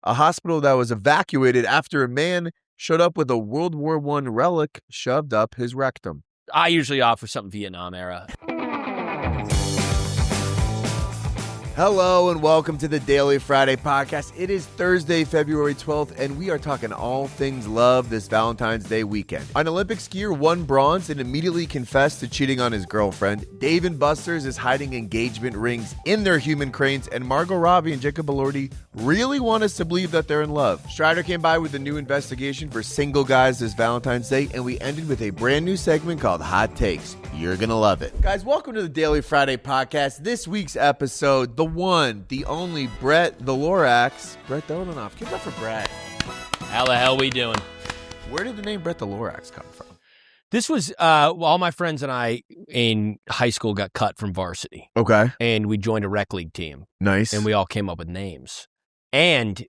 a hospital that was evacuated after a man showed up with a World War I relic shoved up his rectum. I usually opt for something Vietnam era. Hello and welcome to the Daily Friday podcast. It is Thursday, February 12th, and we are talking all things love this Valentine's Day weekend. An Olympic skier won bronze and immediately confessed to cheating on his girlfriend. Dave & Buster's is hiding engagement rings in their human cranes, and Margot Robbie and Jacob Elordi really want us to believe that they're in love. Strider came by with a new investigation for single guys this Valentine's Day, and we ended with a brand new segment called Hot Takes. You're going to love it. Guys, welcome to the Daily Friday podcast. This week's episode, the one, the only Brett the Lorax, Brett Dodenhoff. Give it up for Brett. How the hell we doing? Where did the name Brett the Lorax come from? This was, all my friends and I in high school got cut from varsity. Okay. And we joined a rec league team. Nice. And we all came up with names. And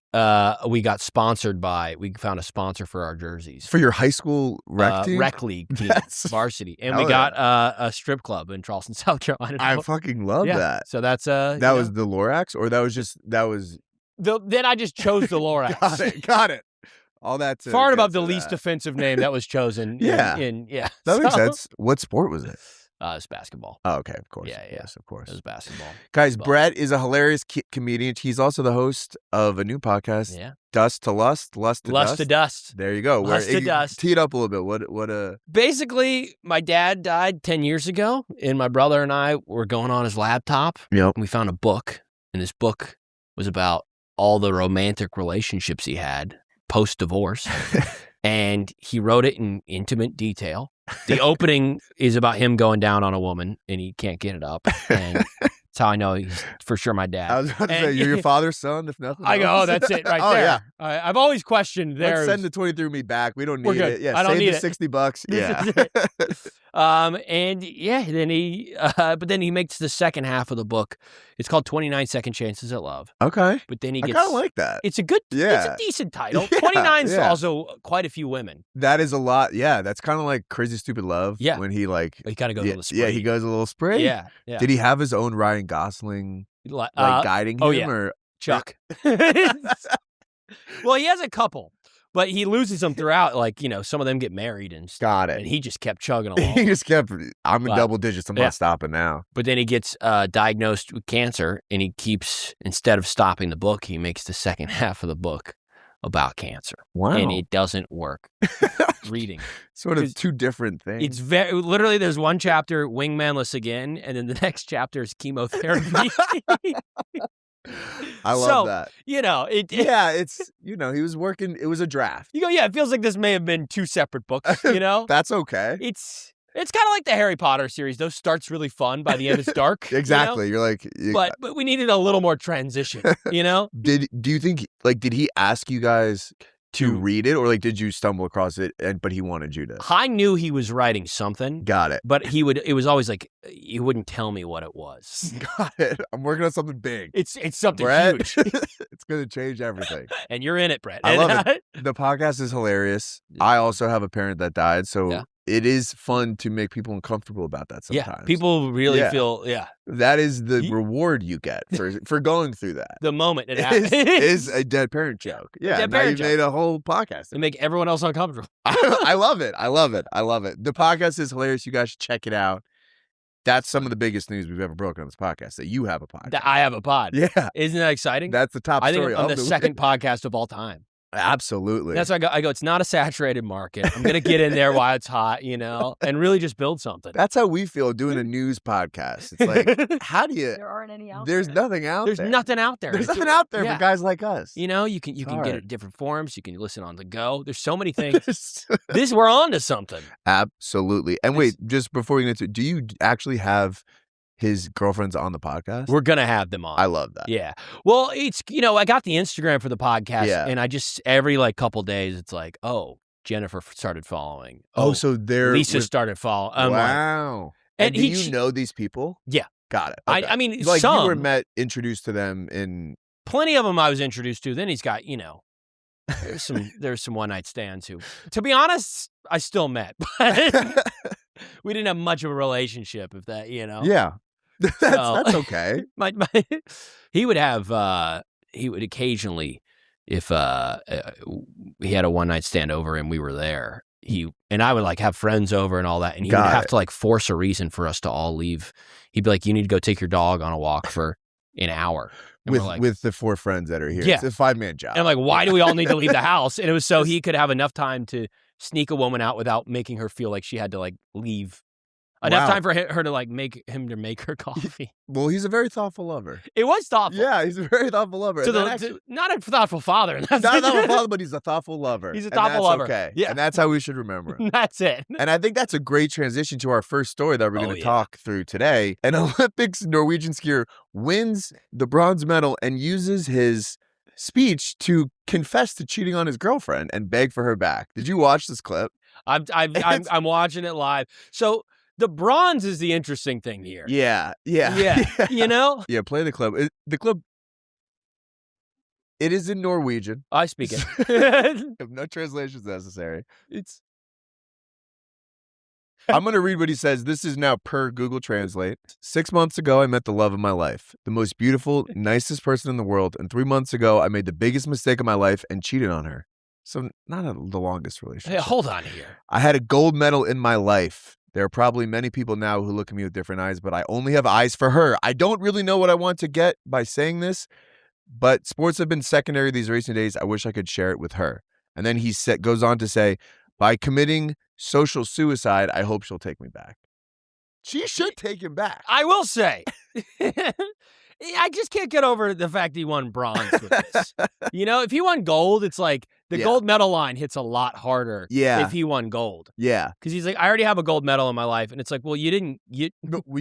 we got sponsored we found a sponsor for our jerseys. For your high school rec team? Rec league team, varsity. And we got a strip club in Charleston, South Carolina. I fucking love that. So that's that was the Lorax, or then I just chose the Lorax. Got it. All that far and above the least offensive name that was chosen. Yeah. That makes sense. What sport was it? It's basketball. Oh, okay, of course. Yeah. Yes, of course. It was basketball. Guys, Brett is a hilarious comedian. He's also the host of a new podcast, Dust to Lust, Lust to Lust Dust. to Dust. There you go. Lust to Dust. Tee it up a little bit. Basically, my dad died 10 years ago, and my brother and I were going on his laptop. Yep. And we found a book, and this book was about all the romantic relationships he had post-divorce. And he wrote it in intimate detail. The opening is about him going down on a woman, and he can't get it up. And that's how I know he's for sure my dad. I was about to say, you're your father's son, if nothing else. I go, oh, that's it right there. Yeah. I've always questioned there. Let's send the 23andMe back. We don't need We're good. it. Yeah, I don't save need the it. $60. Yeah. Then he, but then he makes the second half of the book. It's called 29 Second Chances at Love. Okay. But then he I gets. kind of like that. It's a good, it's a decent title. 29 is also quite a few women. That is a lot. Yeah. That's kind of like Crazy Stupid Love. Yeah. When he He kind of goes a little spree. Yeah, he goes a little spree. Yeah. Did he have his own Ryan Gosling guiding him? Oh, yeah. Or Chuck. Well, he has a couple. But he loses them throughout, some of them get married and stuff. Got it. And he just kept chugging along. He just kept, I'm in double digits. I'm not stopping now. But then he gets diagnosed with cancer, and he keeps, instead of stopping the book, he makes the second half of the book about cancer. Wow. And it doesn't work. Reading. Sort of two different things. It's literally, there's one chapter, wingmanless again, and then the next chapter is chemotherapy. I love that. It's he was working. It was a draft. You go, it feels like this may have been two separate books, That's okay. It's kind of like the Harry Potter series. Those starts really fun. By the end, it's dark. Exactly. You're like... But we needed a little more transition, Do you think, did he ask you guys to read it, or did you stumble across it but he wanted you to? I knew he was writing something. Got it. But it was always he wouldn't tell me what it was. Got it. I'm working on something big. It's something Brett, huge. It's going to change everything. And you're in it, Brett. I love it. The podcast is hilarious. I also have a parent that died, so it is fun to make people uncomfortable about that sometimes. Yeah, people really feel, That is the reward you get for going through that. The moment it happens. is a dead parent joke. Yeah, now you've made a whole podcast. To make everyone else uncomfortable. I love it. The podcast is hilarious. You guys should check it out. That's some of the biggest news we've ever broken on this podcast, that you have a podcast. That I have a pod. Yeah. Isn't that exciting? That's the top story. I think I'm the second podcast of all time. Absolutely. That's why I go, it's not a saturated market. I'm going to get in there while it's hot, and really just build something. That's how we feel doing a news podcast. It's like, how do you... There aren't any out there. There's nothing out there. There's nothing out there. There's nothing out there for guys like us. You can get it at different forums. You can listen on the go. There's so many things. We're on to something. Absolutely. And wait, just before we get into it, do you actually have his girlfriends on the podcast? We're going to have them on. I love that. Yeah. Well, it's, I got the Instagram for the podcast, and I just, every couple days, it's like, oh, Jennifer started following. Oh, so Lisa started following. Wow. And do you know these people? Yeah. Got it. Okay. I mean, some. You were introduced to them in... Plenty of them I was introduced to. Then he's got, there's some one-night stands who, to be honest, I still met. But we didn't have much of a relationship, if that, Yeah. That's okay. He would occasionally if he had a one night stand over and we were there, and I would like have friends over and all that, and he would have to like force a reason for us to all leave. He'd be like, "You need to go take your dog on a walk for an hour." With the 4 friends that are here. Yeah. It's a 5-man job. And I'm like, why do we all need to leave the house? And it was so he could have enough time to sneak a woman out without making her feel like she had to like leave. Enough time for her to like make her coffee. Well, he's a very thoughtful lover. It was thoughtful. Yeah, he's a very thoughtful lover. So not a thoughtful father. Not a thoughtful father, but he's a thoughtful lover. He's a thoughtful lover. Okay. Yeah. And that's how we should remember him. That's it. And I think that's a great transition to our first story that we're going to talk through today. An Olympics Norwegian skier wins the bronze medal and uses his speech to confess to cheating on his girlfriend and beg for her back. Did you watch this clip? I'm watching it live. So the bronze is the interesting thing here. Yeah. You know? Yeah, play the clip. It is in Norwegian. I speak it. No translations necessary. I'm going to read what he says. This is now per Google Translate. 6 months ago, I met the love of my life, the most beautiful, nicest person in the world. And 3 months ago, I made the biggest mistake of my life and cheated on her. So not the longest relationship. Hey, hold on here. I had a gold medal in my life. There are probably many people now who look at me with different eyes, but I only have eyes for her. I don't really know what I want to get by saying this, but sports have been secondary these recent days. I wish I could share it with her. And then he goes on to say, by committing social suicide, I hope she'll take me back. She should take him back. I will say. I just can't get over the fact he won bronze with this. You know, if he won gold, it's like the gold medal line hits a lot harder if he won gold. Yeah. Because he's like, I already have a gold medal in my life. And it's like, well, you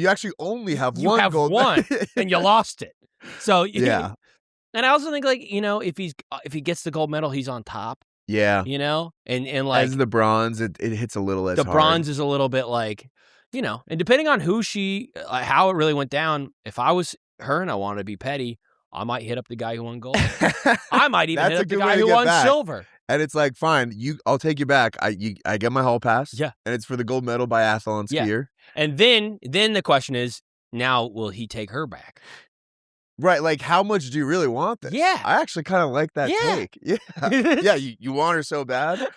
actually only have you one have gold one and you lost it. So, yeah. And I also think, like, you know, if he gets the gold medal, he's on top. Yeah. You know? And like. As the bronze, it hits a little less hard. The bronze is a little bit like, you know, and depending on how it really went down, if I was her and I wanted to be petty, I might hit up the guy who won gold. I might even hit up the guy who won silver. And it's like, fine, I'll take you back. I get my hall pass. Yeah. And it's for the gold medal biathlon skier. And then the question is, now will he take her back? Right. Like, how much do you really want this? Yeah. I actually kind of like that take. Yeah. Yeah. You want her so bad.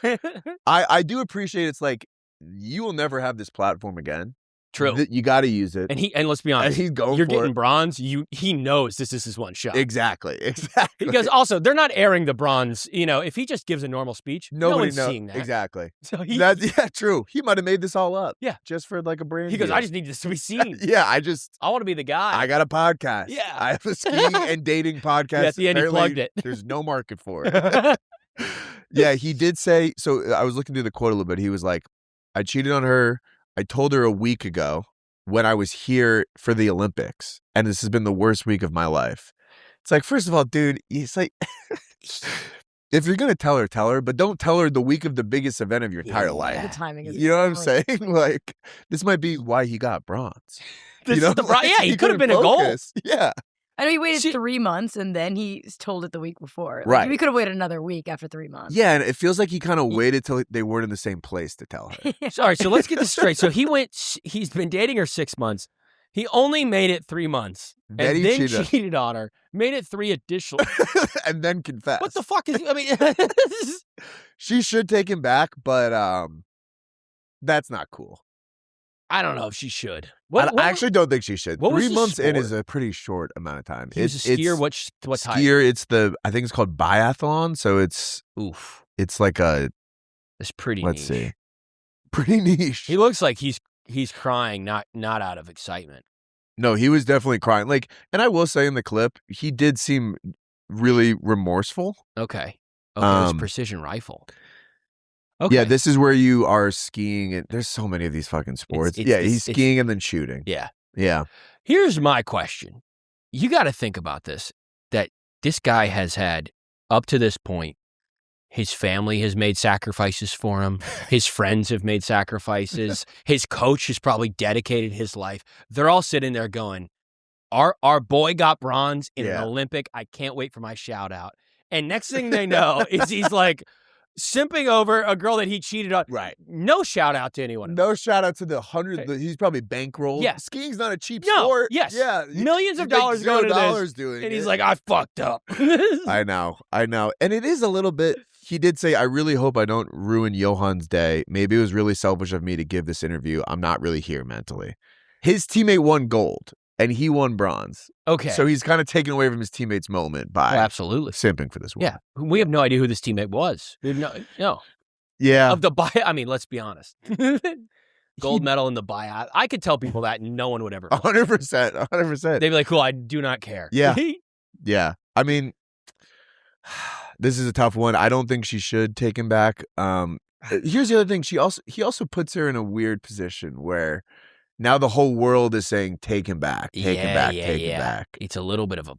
I do appreciate it's like, you will never have this platform again. True. You got to use it. And let's be honest, and he's going you're for getting it. bronze. He knows this is his one shot. Exactly. Because also, they're not airing the bronze. You know, if he just gives a normal speech, no one's seeing that. Exactly. So true. He might have made this all up. Yeah. Just for like a brand. He goes, I just need this to be seen. Yeah. I want to be the guy. I got a podcast. Yeah. I have a skiing and dating podcast. Yeah, at the end, he plugged it. There's no market for it. Yeah, he did say, so I was looking through the quote a little bit. He was like, I cheated on her. I told her a week ago when I was here for the Olympics, and this has been the worst week of my life. It's like, first of all, dude, it's like, if you're going to tell her, but don't tell her the week of the biggest event of your entire life. The timing is. You know what I'm saying? Like, this might be why he got bronze. He could have been a gold. Yeah. I know he waited 3 months and then he told it the week before. Like, right. We could have waited another week after 3 months. Yeah, and it feels like he kind of waited till they weren't in the same place to tell her. Sorry, so let's get this straight. So he's been dating her 6 months. He only made it 3 months. Then and then cheated on her. Made it 3 additional. And then confessed. What the fuck is, I mean. She should take him back, but that's not cool. I don't know if she should. I actually don't think she should. 3 months in sport? is a pretty short amount of time. He was a skier. What type? Skier, I think it's called biathlon. So it's like it's pretty let's niche. see. Pretty niche. He looks like he's crying, not out of excitement. No, he was definitely crying. Like, and I will say in the clip, he did seem really remorseful. Okay. It was a precision rifle. Okay. Yeah, this is where you are skiing. And there's so many of these fucking sports. He's skiing and then shooting. Yeah. Yeah. Here's my question. You got to think about this, that this guy has had, up to this point, his family has made sacrifices for him. His friends have made sacrifices. His coach has probably dedicated his life. They're all sitting there going, our boy got bronze in an Olympic. I can't wait for my shout out. And next thing they know is he's like, simping over a girl that he cheated on. Right. No shout out to anyone. No shout out to the hundreds. He's probably bankrolled. Yeah. Skiing's not a cheap sport. Yes. Yeah. Millions of dollars going to this. Doing and it. he's like, I fucked up. I know. And it is a little bit, he did say, I really hope I don't ruin Johan's day. Maybe it was really selfish of me to give this interview. I'm not really here mentally. His teammate won gold and he won bronze. Okay. So he's kind of taken away from his teammate's moment by absolutely simping for this woman. Yeah. We have no idea who this teammate was. We have no. Yeah. Of the I mean, let's be honest. Gold medal in the buyout. I could tell people that and no one would ever. 100%. 100%. They'd be like, cool, I do not care. Yeah. Yeah. I mean, this is a tough one. I don't think she should take him back. Here's the other thing. He also puts her in a weird position where now the whole world is saying, take him back, take him back, take him back. It's a little bit of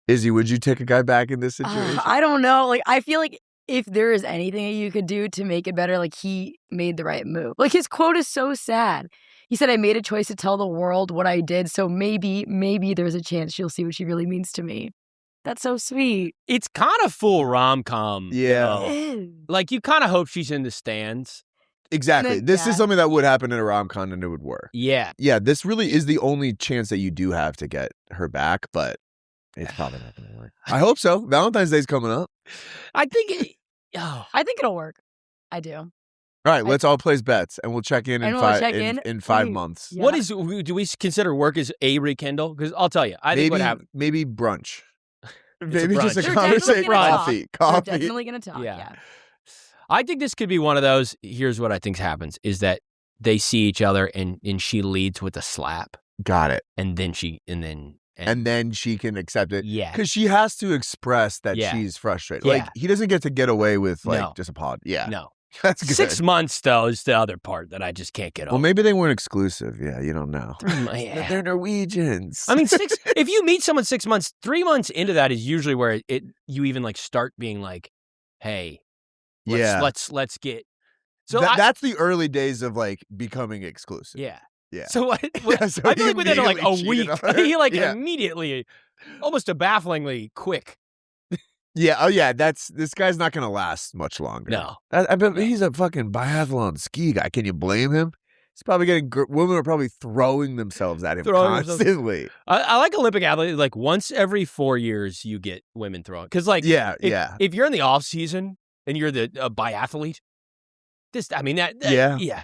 Izzy, would you take a guy back in this situation? I don't know. Like, I feel like if there is anything that you could do to make it better, like, he made the right move. Like, his quote is so sad. He said, I made a choice to tell the world what I did, so maybe there's a chance she'll see what she really means to me. That's so sweet. It's kind of full rom-com. Yeah. It is. Like, you kind of hope she's in the stands. Exactly. This is something that would happen in a rom-com and it would work. Yeah. Yeah, this really is the only chance that you do have to get her back, but it's probably not going to work. I hope so. Valentine's Day's coming up. I think it'll work. I do. All right, let's all place bets, and we'll check in in 5 months. Yeah. Do we consider work as a rekindle? Because I'll tell you, I think what happened. Maybe brunch. Maybe just a conversation. Coffee. We're definitely going to talk. Yeah. I think this could be one of those. Here's what I think happens: is that they see each other, and she leads with a slap. Got it. And then she can accept it. Yeah. Because she has to express that she's frustrated. Yeah. Like, he doesn't get to get away with just a pod. Yeah. No. That's good. 6 months, though, is the other part that I just can't get over. Well, maybe they weren't exclusive. Yeah, you don't know. They're Norwegians. I mean, if you meet someone 6 months, 3 months into that is usually where you even like start being like, hey, let's get. So that's the early days of like becoming exclusive. Yeah. Yeah. So I feel like within like a week, he immediately, almost a bafflingly quick. Yeah. Oh, yeah. This guy's not going to last much longer. No. I bet he's a fucking biathlon ski guy. Can you blame him? He's probably getting women are probably throwing themselves at him constantly. I like Olympic athletes. Like once every 4 years, you get women throwing because like if you're in the off season and you're the biathlete, yeah.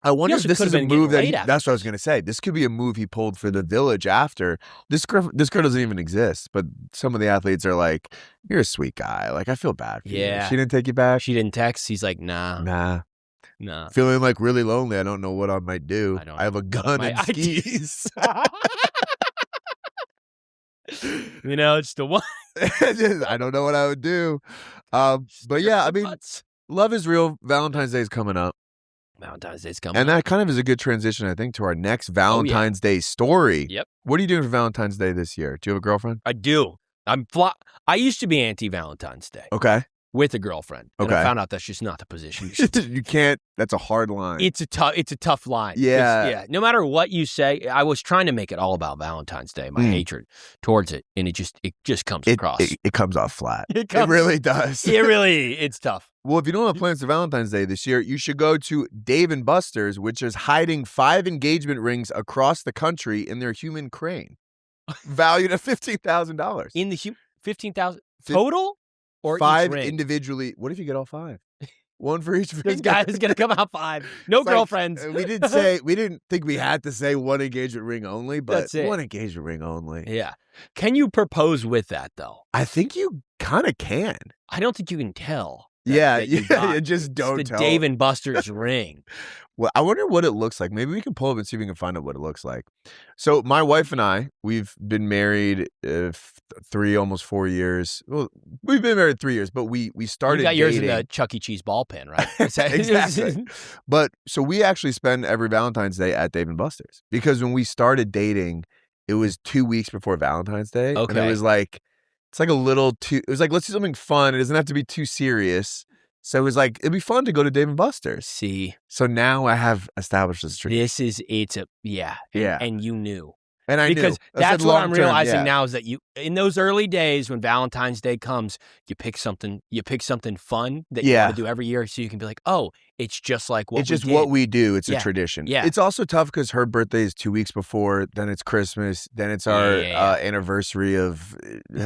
I wonder if this is a move that that's what I was going to say. This could be a move he pulled for the Village after. This girl doesn't even exist, but some of the athletes are like, you're a sweet guy. Like, I feel bad for you. She didn't take you back? She didn't text. He's like, nah. Feeling like really lonely. I don't know what I might do. I have a gun and skis. It's the one. I don't know what I would do. But yeah, I mean, love is real. Valentine's Day is coming up. And that kind of is a good transition, I think, to our next Valentine's Day story. Yep. What are you doing for Valentine's Day this year? Do you have a girlfriend? I do. I used to be anti-Valentine's Day. Okay. With a girlfriend. Okay. And I found out that's just not the position. You can't. That's a hard line. It's a tough line. Yeah. No matter what you say, I was trying to make it all about Valentine's Day, my hatred towards it, and it just comes across. It comes off flat. It really does. It's tough. Well, if you don't have plans for Valentine's Day this year, you should go to Dave & Buster's, which is hiding 5 engagement rings across the country in their human crane, valued at $15,000. In the $15,000 total, or 5 individually? What if you get all 5? One for each. This guy is gonna come out 5. No girlfriends. We didn't think we had to say one engagement ring only, but that's it. One engagement ring only. Yeah. Can you propose with that though? I think you kind of can. I don't think you can tell. You just don't the tell. Dave & Buster's ring. Well, I wonder what it looks like. Maybe we can pull up and see if we can find out what it looks like. So my wife and I, we've been married 3, almost 4 years. Well, we've been married 3 years, but we started You got dating. yours in the Chuck E. Cheese ball pen, right? Exactly. But so we actually spend every Valentine's Day at Dave & Buster's because when we started dating, it was 2 weeks before Valentine's Day. Okay. And it was like, it's like a little too, it was like, let's do something fun. It doesn't have to be too serious. So it was like, it'd be fun to go to Dave & Buster's. See. So now I have established this tradition. Yeah. And you knew. And I knew. Because that's what I'm realizing now is that in those early days when Valentine's Day comes, you pick something fun that you want to do every year, so you can be like, oh, it's just like what what we do. It's a Yeah. tradition. Yeah. It's also tough because her birthday is 2 weeks before, then it's Christmas, then it's our anniversary of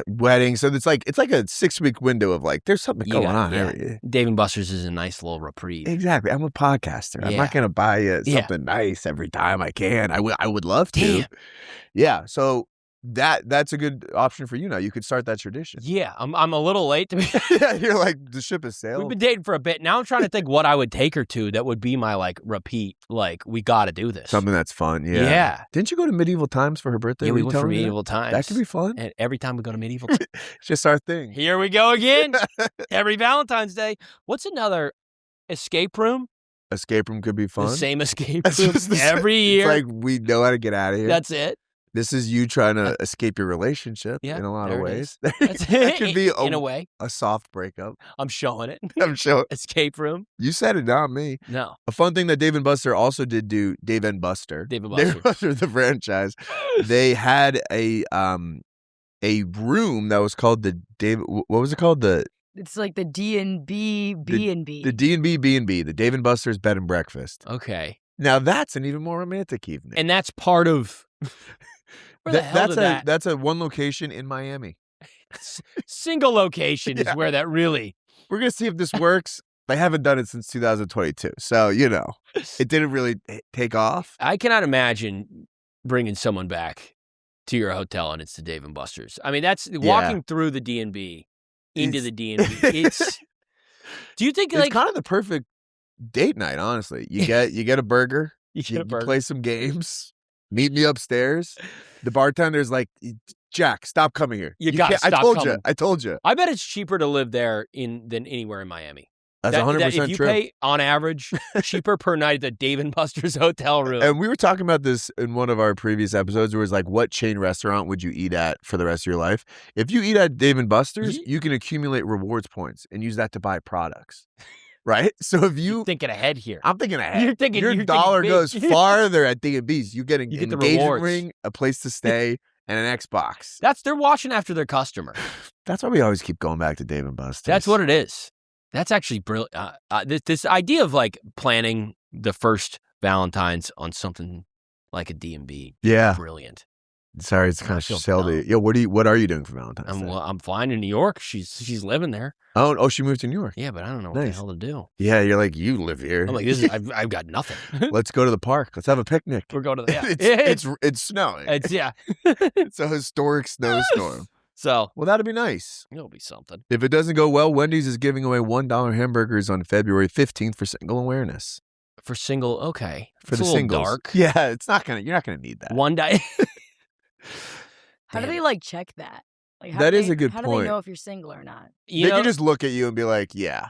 wedding. So it's like a 6-week window of like, there's something going on every year. Dave & Buster's is a nice little reprieve. Exactly. I'm a podcaster. I'm not going to buy you something nice every time I can. I would love to. Damn. Yeah. So that's a good option for you now. You could start that tradition. Yeah, I'm a little late to be. Yeah, you're like, the ship has sailed. We've been dating for a bit. Now I'm trying to think what I would take her to that would be my like repeat, like we got to do this. Something that's fun. Yeah. Yeah. Didn't you go to Medieval Times for her birthday? Yeah, we Were you went for telling me Medieval Times. That could be fun. And every time we go to Medieval Times. It's just our thing. Here we go again. Every Valentine's Day. What's another escape room? Escape room could be fun. The same escape It's room just every year. It's like we know how to get out of here. That's it. This is you trying to escape your relationship in a lot of there it ways. That's That could be in a way. a soft breakup. I'm showing it. I'm sure. Escape room. You said it, not me. No. A fun thing that Dave & Buster also did do, Dave & Buster. Dave & Buster. Dave & Buster, the franchise. They had a room that was called what was it called? It's like the D&B B&B. The D&B B&B, the Dave & Buster's Bed and Breakfast. Okay. Now that's an even more romantic evening. And that's part of. Where the hell did that? That's a one location in Miami. Single location is where that really. We're going to see if this works. They haven't done it since 2022. So, it didn't really take off. I cannot imagine bringing someone back to your hotel and it's the Dave & Buster's. I mean, that's walking through the D&B into the D&B. Do you think it's kind of the perfect date night, honestly. You get a burger. You play some games. Meet me upstairs. The bartender's like, Jack, stop coming here. You gotta stop coming. I told you. I bet it's cheaper to live there than anywhere in Miami. That's 100% true. If you pay, on average, cheaper per night at the Dave & Buster's hotel room. And we were talking about this in one of our previous episodes where it was like, what chain restaurant would you eat at for the rest of your life? If you eat at Dave & Buster's, you can accumulate rewards points and use that to buy products. Right? So if you're thinking ahead here. I'm thinking ahead. You're thinking your dollar goes farther at D&B's. You get an engagement ring, a place to stay, and an Xbox. They're watching after their customer. That's why we always keep going back to Dave & Buster's. That's what it is. That's actually brilliant. This idea of like planning the first Valentine's on something like a D&B. Yeah. Brilliant. Sorry, it's kind of salty. Yo, what are you doing for Valentine's Day? Well, I'm flying to New York. She's living there. Oh, she moved to New York. Yeah, but I don't know what the hell to do. Yeah, you're like, you live here. I'm like, I've got nothing. Let's go to the park. Let's have a picnic. We're going to it's snowing. It's a historic snowstorm. So, well, that'd be nice. It'll be something. If it doesn't go well, Wendy's is giving away $1 hamburgers on February 15th for single awareness. For single, okay. For the singles. Dark. Yeah, you're not gonna need that. One day. How do they like check that? Like, that is a good point. How do they know if you're single or not? They can just look at you and be like, yeah.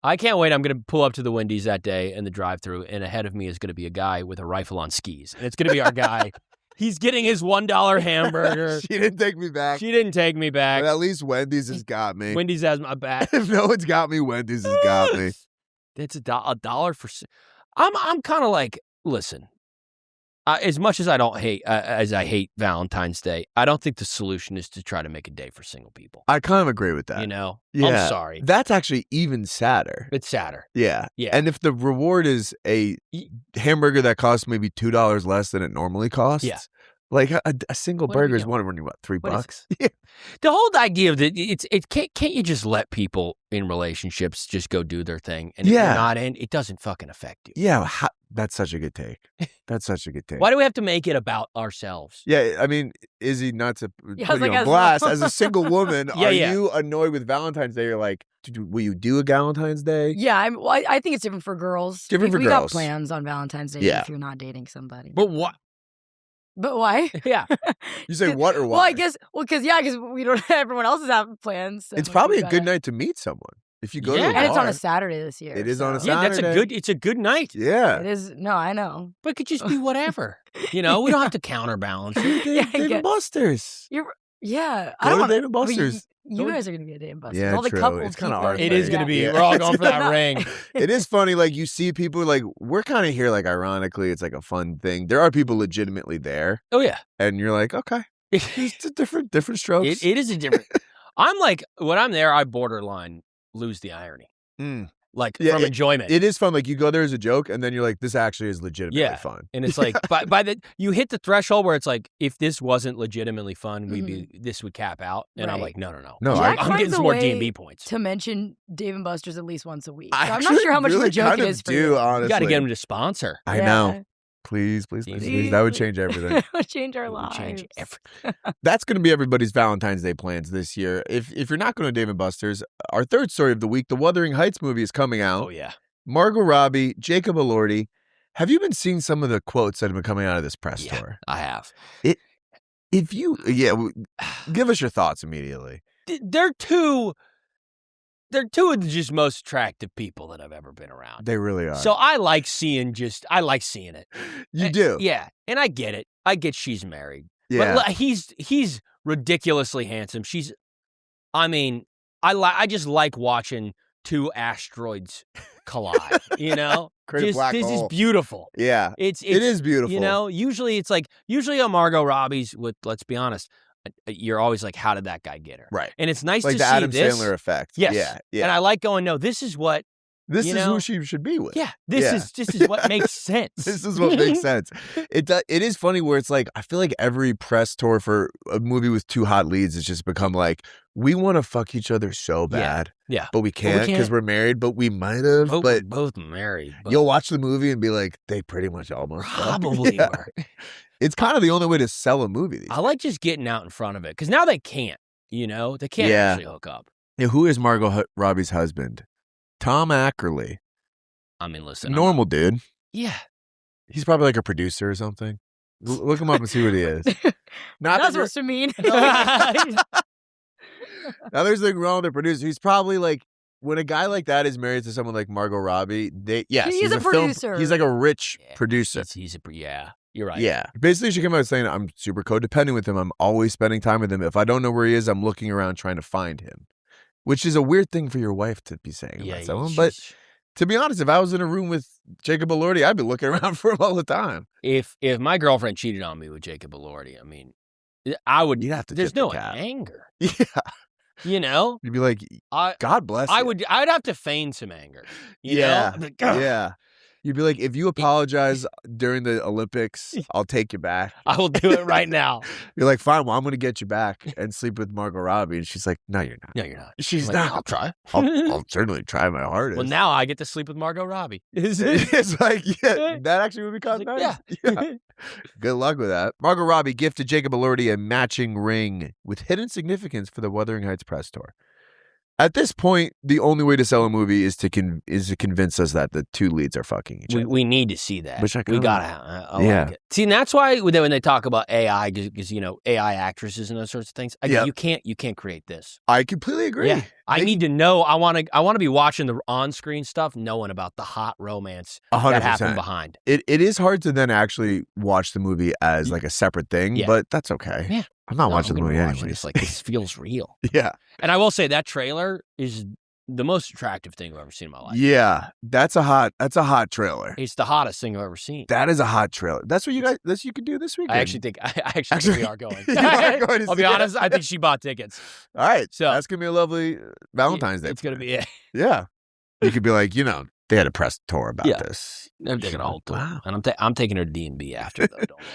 I can't wait. I'm going to pull up to the Wendy's that day in the drive-thru, and ahead of me is going to be a guy with a rifle on skis. And it's going to be our guy. He's getting his $1 hamburger. She didn't take me back. But at least Wendy's has got me. Wendy's has my back. If no one's got me, Wendy's has got me. It's $1 for... I'm kind of like, listen, as much as I hate Valentine's Day, I don't think the solution is to try to make a day for single people. I kind of agree with that. Yeah. I'm sorry. That's actually even sadder. It's sadder. Yeah. Yeah. And if the reward is a hamburger that costs maybe $2 less than it normally costs, like a single burger is $3 $3. Yeah. The whole idea of can't you just let people in relationships just go do their thing, and if you're not in, it doesn't fucking affect you. Yeah, that's such a good take. Why do we have to make it about ourselves? Yeah, I mean, Izzy, not to put you on as blast, well. as a single woman, are you annoyed with Valentine's Day? You're like, will you do a Valentine's Day? Yeah, I think it's different for girls. Different for we girls. got plans on Valentine's Day if you're not dating somebody. But what? But why? Yeah. You say what or why? Well, I guess, because we don't. Everyone else is having plans. So it's probably a good night to meet someone if you go to a bar. And it's on a Saturday this year. It is on a Saturday. Yeah, it's a good night. Yeah. It is. No, I know. But it could just be whatever. We don't have to counterbalance. Dave & Buster's. Yeah. I don't want Dave & Buster's. You guys are going to be a Dave & Buster's. Yeah, all the true. couples. It's kind of our It is going to be. We're all going for that ring. It is funny. Like, you see people, like, we're kind of here, like, ironically, it's like a fun thing. There are people legitimately there. Oh, yeah. And you're like, okay. It's a different strokes. It is a different. I'm like, when I'm there, I borderline lose the irony. From enjoyment. It is fun. Like, you go there as a joke, and then you're like, this actually is legitimately fun. And it's like, you hit the threshold where it's like, if this wasn't legitimately fun, this would cap out. And I'm like, no. I'm getting some more D&B points. To mention Dave & Buster's at least once a week. So I'm not sure how much of a joke it is for you. Honestly. You got to get him to sponsor. I know. Please. That would change everything. That would change our lives. Change everything. That's going to be everybody's Valentine's Day plans this year. If you're not going to Dave & Buster's, our third story of the week, the Wurthering Heights movie is coming out. Oh, yeah. Margot Robbie, Jacob Elordi. Have you been seeing some of the quotes that have been coming out of this press tour? I have. Give us your thoughts immediately. They're two of the just most attractive people that I've ever been around. They really are. So I like seeing it. You do? Yeah. And I get it. I get she's married. Yeah. But he's ridiculously handsome. I just like watching two asteroids collide, you know? This is beautiful. Yeah. It is beautiful. You know, usually on Margot Robbie's, let's be honest, you're always like, how did that guy get her? Right. And it's nice to see the Adam this. Sandler effect. Yes. Yeah. And I like going, no, this is what. This is who she should be with. Yeah. This is what makes sense. This is what makes sense. It is funny where it's like, I feel like every press tour for a movie with two hot leads has just become like, we want to fuck each other so bad. Yeah. But we can't because we're married, but we might have. But both married. But you'll watch the movie and be like, they pretty much almost probably were. It's kind of the only way to sell a movie. I like just getting out in front of it because now they can't, they can't actually hook up. Yeah, who is Margot Robbie's husband? Tom Ackerley. I mean, listen. Normal dude. Yeah. He's probably like a producer or something. Look him up and see what he is. That's supposed to mean. Now, there's nothing wrong with the producer. He's probably like, when a guy like that is married to someone like Margot Robbie, he's a producer. He's like a rich producer. You're right. Yeah. Basically, she came out saying, I'm super codependent with him. I'm always spending time with him. If I don't know where he is, I'm looking around trying to find him. Which is a weird thing for your wife to be saying about someone. But to be honest, if I was in a room with Jacob Elordi, I'd be looking around for him all the time. If my girlfriend cheated on me with Jacob Elordi, I mean, I would. You'd have to. There's no anger. Yeah. You'd be like, God bless you. I'd have to feign some anger. You know? Yeah. You'd be like, if you apologize during the Olympics, I'll take you back. I will do it right now. You're like, fine, well, I'm going to get you back and sleep with Margot Robbie. And she's like, no, you're not. No, you're not. She's like, not. I'll try. I'll certainly try my hardest. Well, now I get to sleep with Margot Robbie. It's like, that actually would be kind of nice. Yeah. Good luck with that. Margot Robbie gifted Jacob Elordi a matching ring with hidden significance for the Wurthering Heights press tour. At this point, the only way to sell a movie is to convince us that the two leads are fucking each other. We need to see that. Which we gotta. Like it. See, and that's why when they talk about AI, because AI actresses and those sorts of things, you can't create this. I completely agree. Yeah, I need to know. I want to be watching the on-screen stuff, knowing about the hot romance 100%. That happened behind. It is hard to then actually watch the movie as like a separate thing, but that's okay. Yeah. I'm not watching the movie anyway. It's like, this feels real. Yeah. And I will say that trailer is the most attractive thing I've ever seen in my life. Yeah. That's a hot trailer. It's the hottest thing I've ever seen. That is a hot trailer. That's what you could do this weekend. I actually think we are going. I'll be honest, I think she bought tickets. All right. So that's going to be a lovely Valentine's Day. It's going to be it. Yeah. You could be like, they had a press tour about this. I'm taking a whole tour. Wow. And I'm taking her to D&B after, though. Don't worry.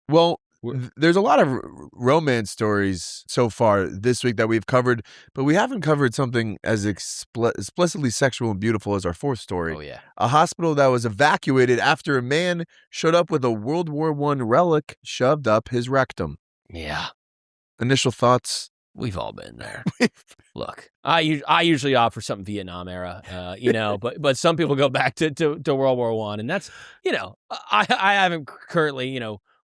Well, there's a lot of romance stories so far this week that we've covered, but we haven't covered something as explicitly sexual and beautiful as our fourth story. Oh, yeah. A hospital that was evacuated after a man showed up with a World War I relic shoved up his rectum. Yeah. Initial thoughts? We've all been there. Look, I usually opt for something Vietnam era, but some people go back to World War I, and that's, I haven't currently,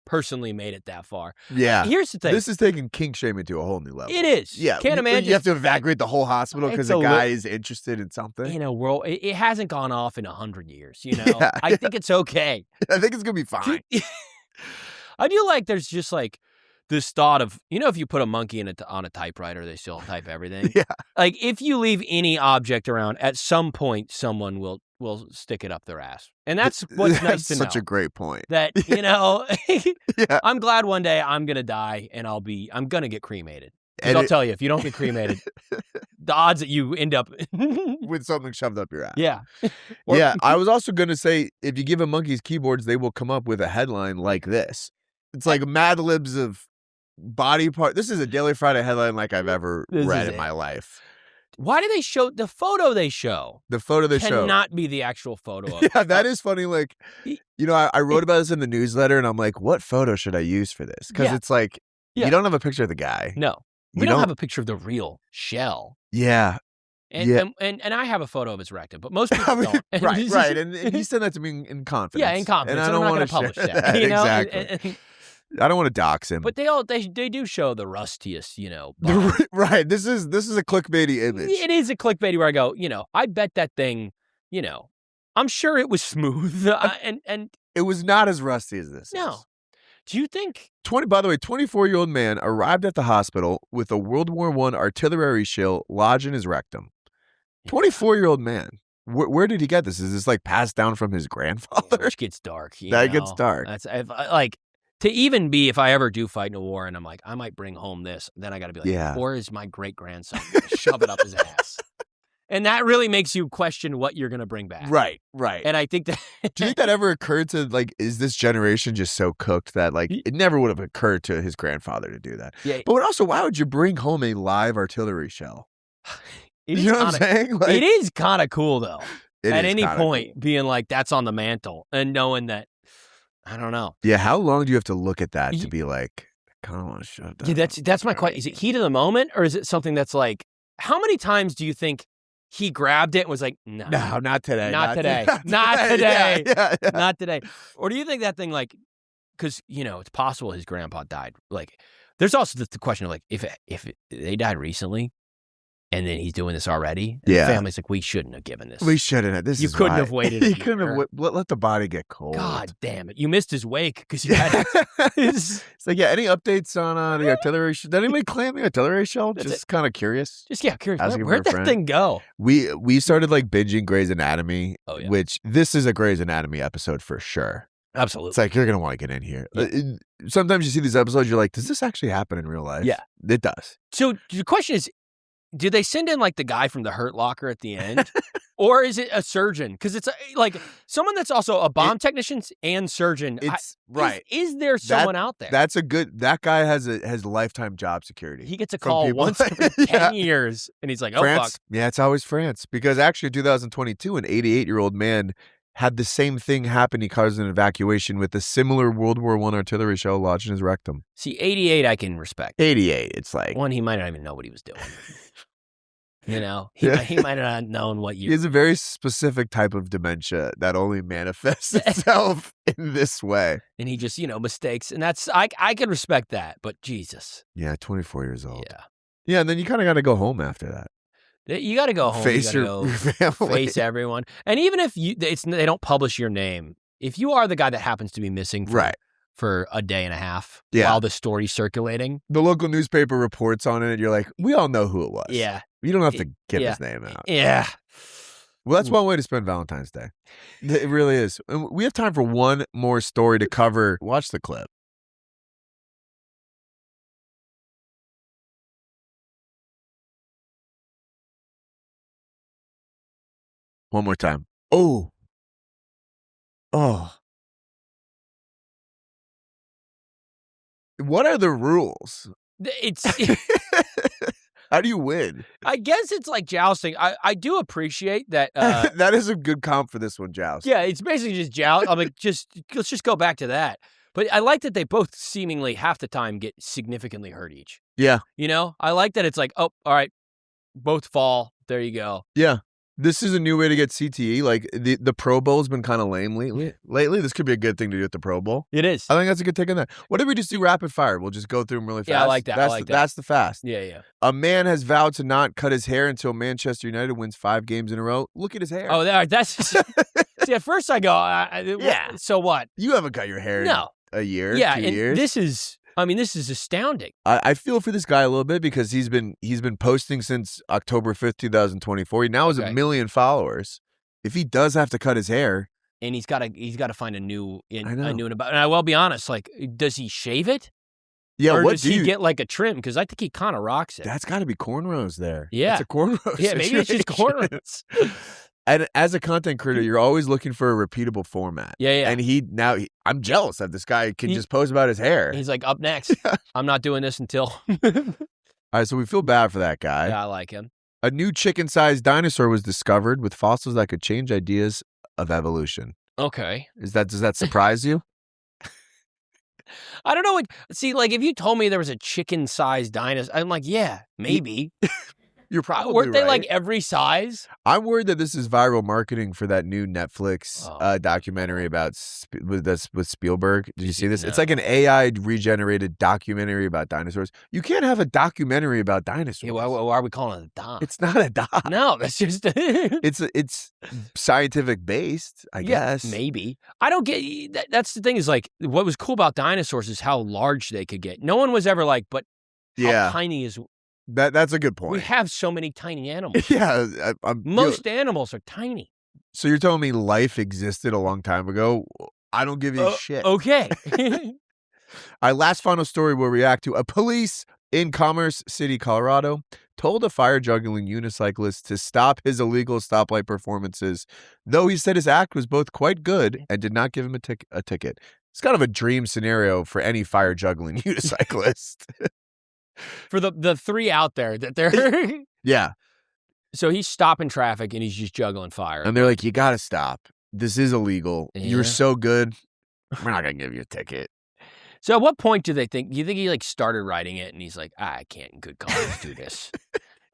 personally made it that far. Yeah. Here's the thing. This is taking kink shaming to a whole new level. It is. Yeah. Can't imagine. You have to evacuate the whole hospital because a guy is interested in something. It hasn't gone off in 100 years, I think it's okay. I think it's going to be fine. I feel like there's just like this thought of, if you put a monkey on a typewriter, they still type everything. Yeah. Like if you leave any object around, at some point someone will will stick it up their ass. And that's what's nice to know. Such a great point. That, you know, Yeah. I'm glad one day I'm going to die and I'm going to get cremated. Because And I'll tell you, if you don't get cremated, the odds that you end up with something shoved up your ass. Yeah. Yeah, I was also going to say, if you give them monkeys keyboards, they will come up with a headline like this. It's like Mad Libs of body part. This is a Daily Friday headline like I've ever read in my life. Why do they show the photo they show? The photo they show cannot be the actual photo of Yeah, that is funny. Like, you know, I wrote about this in the newsletter, and I'm like, what photo should I use for this? Because it's like, you don't have a picture of the guy. No. We don't have a picture of the real shell. Yeah. And I have a photo of his rectum, but most people don't. Right. And he sent that to me in confidence. Yeah, in confidence. And I'm not going to publish that. You know? Exactly. I don't want to dox him. But they do show the rustiest, you know. Body. Right. This is a clickbaity image. It is a clickbaity where I go, you know, I bet that thing, you know, I'm sure it was smooth. And it was not as rusty as this. No. Is. Do you think? By the way, 24-year-old man arrived at the hospital with a World War I artillery shell lodged in his rectum. 24-year-old man. Where did he get this? Is this like passed down from his grandfather? Which gets dark. That gets dark. That's like to even be if I ever do fight in a war and I'm like I might bring home this, then I got to be like, or is my great grandson shove it up his ass? And that really makes you question what you're going to bring back. Right. And I think that... Do you think that ever occurred to, like, is this generation just so cooked that, like, it never would have occurred to his grandfather to do that? Yeah. But also, why would you bring home a live artillery shell? You know what I'm saying? Like, it is kind of cool, though. At any point, cool. being like, that's on the mantle. And knowing that, I don't know. Yeah, how long do you have to look at that to be like, I kind of want to shove that? Yeah, that's my question. Is it heat of the moment? Or is it something that's like, how many times do you think he grabbed it and was like, no, not today. Not today. Yeah. Not today. Or do you think that thing like, because, you know, it's possible his grandpa died. Like, there's also the question of like, if they died recently and then he's doing this already, and the family's like, we shouldn't have given this. We shouldn't have. You couldn't have waited. You couldn't have let the body get cold. God damn it. You missed his wake because you had It's like, any updates on the artillery shell? Did anybody claim the artillery shell? Just kind of curious. Curious. Where'd that thing go? We started like binging Grey's Anatomy, which this is a Grey's Anatomy episode for sure. Absolutely. It's like, you're going to want to get in here. Yeah. Sometimes you see these episodes, you're like, does this actually happen in real life? Yeah. It does. So the question is, do they send in like the guy from the Hurt Locker at the end? Or is it a surgeon? Because it's like someone that's also a bomb technician and surgeon. Right. Is there someone out there? That guy has lifetime job security. He gets a call once every 10 years and he's like, oh, France? fuck. Yeah, it's always France. Because actually in 2022, an 88-year-old man had the same thing happen. He caused an evacuation with a similar World War I artillery shell lodged in his rectum. See, 88 I can respect. 88, it's like... One, he might not even know what he was doing. You know, he might not have known what year. He has a very specific type of dementia that only manifests itself in this way. And he just, mistakes. And that's, I can respect that, but Jesus. Yeah, 24 years old. Yeah. Yeah, and then you kind of got to go home after that. You got to go home. Face your family. Face everyone. And even if they don't publish your name, if you are the guy that happens to be missing for a day and a half while the story's circulating. The local newspaper reports on it, and you're like, we all know who it was. Yeah. You don't have to give his name out. Yeah. Well, that's one way to spend Valentine's Day. It really is. And we have time for one more story to cover. Watch the clip. One more time. Oh. What are the rules? How do you win? I guess it's like jousting. I do appreciate that. That is a good comp for this one, joust. Yeah, it's basically just joust. I'm like, let's just go back to that. But I like that they both seemingly half the time get significantly hurt each. Yeah. I like that it's like, oh, all right, both fall. There you go. Yeah. This is a new way to get CTE. Like, the Pro Bowl has been kind of lame lately. This could be a good thing to do at the Pro Bowl. It is. I think that's a good take on that. What if we just do rapid fire? We'll just go through them really fast. Yeah, I like that. That's the fast. Yeah. A man has vowed to not cut his hair until Manchester United wins 5 games in a row. Look at his hair. Oh, that's... See, at first I go, so what? You haven't cut your hair in a year, 2 years. This is astounding. I feel for this guy a little bit because he's been posting since October 5th, 2024. He now has 1 million followers. if he does have to cut his hair, and he's got to find a new I know. and I will be honest, like, does he shave it? yeah, or what does he get like a trim? Because I think he kind of rocks it. That's got to be cornrows there. Yeah. It's a cornrow. Yeah, maybe it's just situation. cornrows. And as a content creator, you're always looking for a repeatable format. Yeah. And I'm jealous that this guy can just post about his hair. He's like, up next. I'm not doing this until. All right, so we feel bad for that guy. Yeah, I like him. A new chicken-sized dinosaur was discovered with fossils that could change ideas of evolution. Okay. Does that surprise you? I don't know. See, like, if you told me there was a chicken-sized dinosaur, I'm like, yeah, maybe. You're probably Weren't they right. like every size? I'm worried that this is viral marketing for that new Netflix documentary about with Spielberg. Did you see this? No. It's like an AI regenerated documentary about dinosaurs. You can't have a documentary about dinosaurs. Yeah, why are we calling it a doc? It's not a doc. No, that's just. It's scientific based, I guess. Maybe. I don't get. That's the thing is, like, what was cool about dinosaurs is how large they could get. No one was ever like, but how tiny is. That's a good point. We have so many tiny animals. Yeah. Most animals are tiny. So you're telling me life existed a long time ago? I don't give you shit. Okay. Our last final story we'll react to. A police in Commerce City, Colorado, told a fire juggling unicyclist to stop his illegal stoplight performances, though he said his act was both quite good and did not give him a ticket. It's kind of a dream scenario for any fire juggling unicyclist. For the three out there that they're Yeah. So he's stopping traffic and he's just juggling fire. And they're like, you got to stop. This is illegal. Yeah. You're so good. We're not going to give you a ticket. So at what point do you think he like started writing it and he's like, I can't in good conscience do this?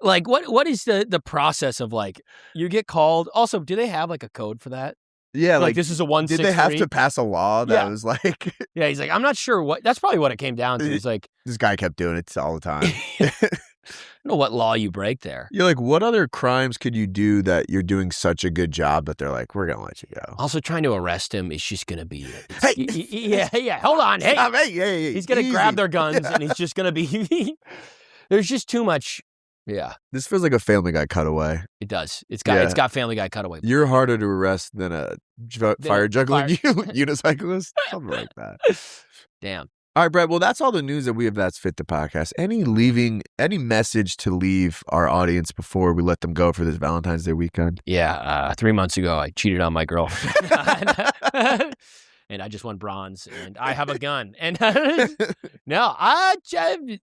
Like, what is the process of, like, you get called? Also, do they have like a code for that? Yeah, like this is a 163. Did they have to pass a law that was like? Yeah, he's like, I'm not sure what. That's probably what it came down to. He's like, this guy kept doing it all the time. I don't know what law you break there. You're like, what other crimes could you do that you're doing such a good job that they're like, we're gonna let you go? Also, trying to arrest him is just gonna be. Hey, yeah. Hold on, hey. Stop, hey, he's gonna easy. grab their guns and he's just gonna be. There's just too much. Yeah, this feels like a Family Guy cutaway. It does. It's got Family Guy cutaway. You're harder to arrest than a fire juggling unicyclist, something like that. Damn. All right, Brett. Well, that's all the news that we have. That's Fit the Podcast. Any message to leave our audience before we let them go for this Valentine's Day weekend? Yeah, 3 months ago, I cheated on my girlfriend. And I just won bronze, and I have a gun. And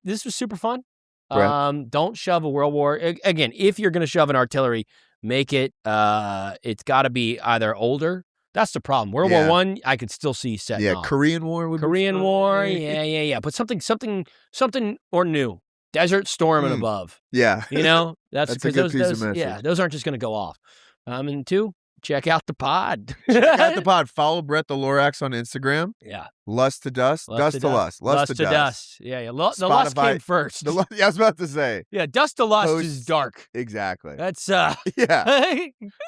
this was super fun. Don't shove a World War. Again, if you're going to shove an artillery, make it, it's got to be either older. That's the problem. World War I, I could still see setting off. Korean War would Korean be War, yeah. But something or new. Desert Storm and above. Yeah. You know? That's a good piece of message. Yeah, those aren't just going to go off. And two, check out the pod. Check out the pod. Follow Brett the Lorax on Instagram. Yeah. Lust to Dust. Dust to Lust. Lust to Dust. Yeah. The lust came first. I was about to say. Yeah, Dust to Lust is dark. Exactly. That's yeah.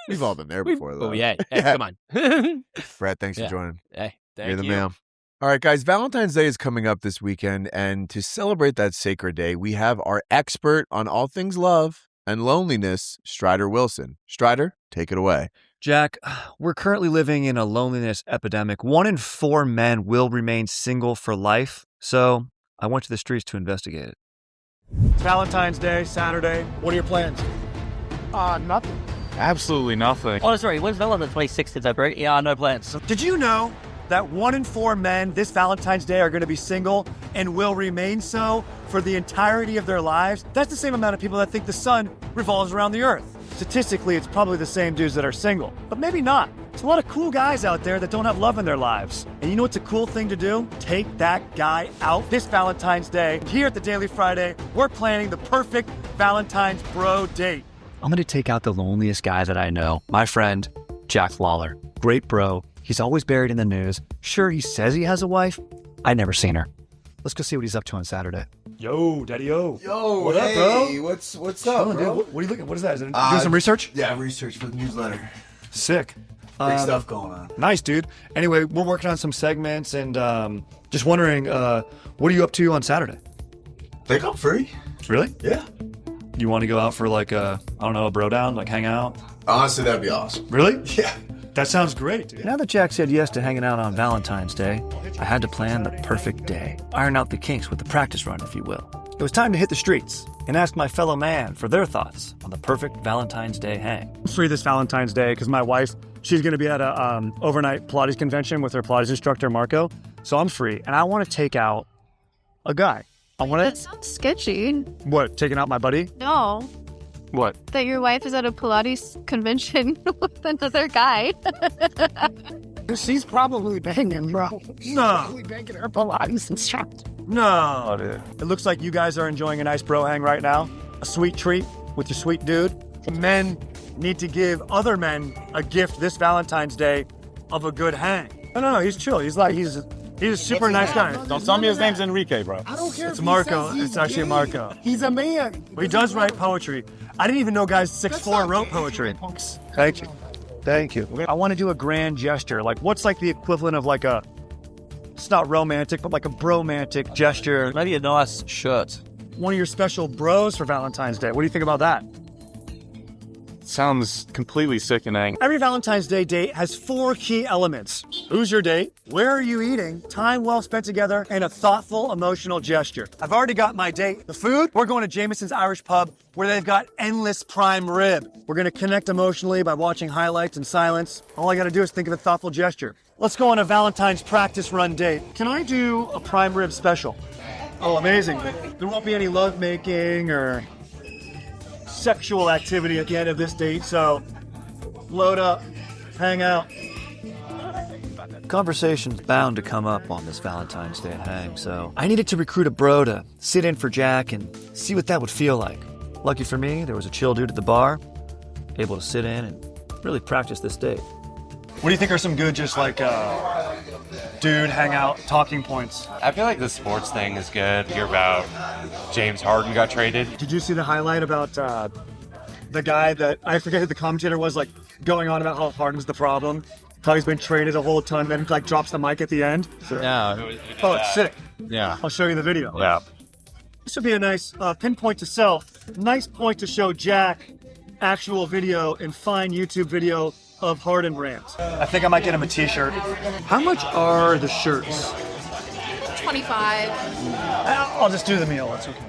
We've all been there before, though. Oh, yeah. Hey, come on. Brett, thanks for joining. Hey, thank You're the you. man. All right, guys, Valentine's Day is coming up this weekend, and to celebrate that sacred day, we have our expert on all things love and loneliness, Strider Wilson. Strider, take it away. Jack, we're currently living in a loneliness epidemic. 1 in 4 men will remain single for life, so I went to the streets to investigate it. It's Valentine's Day, Saturday. What are your plans? Nothing. Absolutely nothing. Oh, sorry, when's Valentine's 26th of February? Yeah, no plans. Did you know that 1 in 4 men this Valentine's Day are going to be single and will remain so for the entirety of their lives? That's the same amount of people that think the sun revolves around the earth. Statistically, it's probably the same dudes that are single, but maybe not. There's a lot of cool guys out there that don't have love in their lives. And you know what's a cool thing to do? Take that guy out this Valentine's Day. Here at the Daily Friday, we're planning the perfect Valentine's bro date. I'm going to take out the loneliest guy that I know, my friend, Jack Lawler. Great bro. He's always buried in the news. Sure, he says he has a wife. I've never seen her. Let's go see what he's up to on Saturday. Yo, Daddy-O. Yo, what up, bro? What's up, Chilling, bro? dude. What are you looking? What is that? Is it doing some research? Yeah, research for the newsletter. Sick. Big stuff going on. Nice, dude. Anyway, we're working on some segments and just wondering, what are you up to on Saturday? Think I'm free. Really? Yeah. You want to go out for like a bro down, like hang out? Honestly, that'd be awesome. Really? Yeah. That sounds great, dude. Now that Jack said yes to hanging out on Valentine's Day, I had to plan the perfect day. Iron out the kinks with the practice run, if you will. It was time to hit the streets and ask my fellow man for their thoughts on the perfect Valentine's Day hang. I'm free this Valentine's Day because my wife, she's going to be at a overnight Pilates convention with her Pilates instructor, Marco. So I'm free, and I want to take out a guy. That sounds sketchy. What, taking out my buddy? No. What? That your wife is at a Pilates convention with another guy. She's probably banging, bro. No. She's banging her Pilates instructor. No, dude. It looks like you guys are enjoying a nice bro hang right now. A sweet treat with your sweet dude. Men need to give other men a gift this Valentine's Day of a good hang. No, he's chill. He's a super nice guy. Don't tell me his name's Enrique, bro. I don't care. It's Marco. It's actually Marco. He's a man. He does write poetry. I didn't even know guys 6'4" wrote poetry. Thank you. Thank you. I want to do a grand gesture. Like, what's like the equivalent of like a, it's not romantic, but like a bromantic gesture. Maybe a nice shirt. One of your special bros for Valentine's Day. What do you think about that? Sounds completely sickening. Every Valentine's Day date has 4 key elements. Who's your date? Where are you eating? Time well spent together, and a thoughtful, emotional gesture. I've already got my date. The food? We're going to Jameson's Irish Pub, where they've got endless prime rib. We're gonna connect emotionally by watching highlights in silence. All I gotta do is think of a thoughtful gesture. Let's go on a Valentine's practice run date. Can I do a prime rib special? Oh, amazing. There won't be any lovemaking or sexual activity at the end of this date, so load up, hang out. Conversation's bound to come up on this Valentine's Day hang, so I needed to recruit a bro to sit in for Jack and see what that would feel like. Lucky for me, there was a chill dude at the bar, able to sit in and really practice this date. What do you think are some good, just like, dude, hang out, talking points? I feel like the sports thing is good. Hear about James Harden got traded. Did you see the highlight about the guy that, I forget who the commentator was, like, going on about how Harden's the problem? How he's been traded a whole ton, then like drops the mic at the end. Yeah. Oh, it's sick. Yeah. I'll show you the video. Yeah. This would be a nice pinpoint to self. Nice point to show Jack actual video and fine YouTube video of Harden rants. I think I might get him a t-shirt. How much are the shirts? 25. I'll just do the meal. It's okay.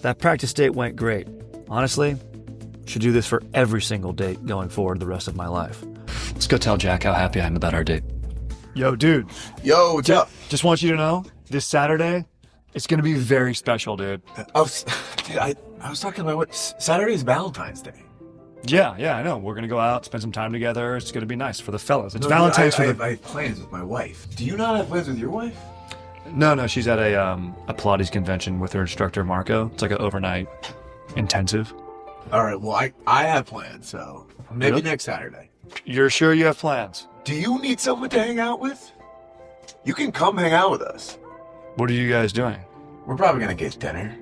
That practice date went great. Honestly, should do this for every single date going forward the rest of my life. Let's go tell Jack how happy I am about our date. Yo, dude. Yo, what's up? Just want you to know, this Saturday, it's going to be very special, dude. I was talking about what Saturday's Valentine's Day. Yeah, I know. We're going to go out, spend some time together. It's going to be nice for the fellas. It's Valentine's for the... I have plans with my wife. Do you not have plans with your wife? No, she's at a Pilates convention with her instructor, Marco. It's like an overnight intensive. All right, well, I have plans, so maybe Really? next Saturday. You're sure you have plans? Do you need someone to hang out with? You can come hang out with us. What are you guys doing? We're probably going to get dinner.